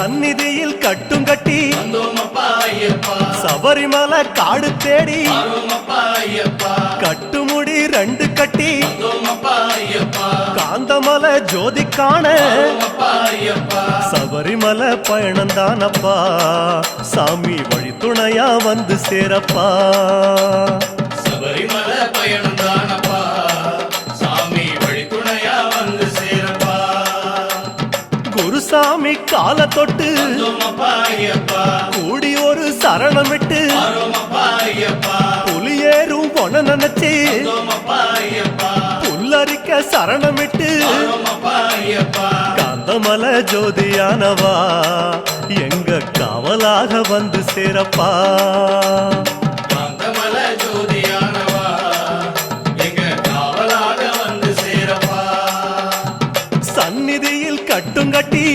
சந்நிதியில் கட்டும் கட்டி சபரிமலை காடு தேடி கட்டுமுடி 2 கட்டி காந்தமலை ஜோதி காண சபரிமலை பயணந்தானப்பா சாமி வழி துணையா வந்து சேரப்பா சபரிமலை பயணந்தானப்பா சாமி வழி துணையா வந்து சேரப்பா குருசாமி கால தொட்டு கூடி ஒரு சரணமிட்டு புலியேறும் பொன நினைச்சு புல்லரிக்க சரணமிட்டு காந்தமலை ஜோதியானவா எங்க காவலாக வந்து சேரப்பா காந்தமலை ஜோதியானவா எங்க காவலாக வந்து சேரப்பா சந்நிதியில் கட்டும் கட்டி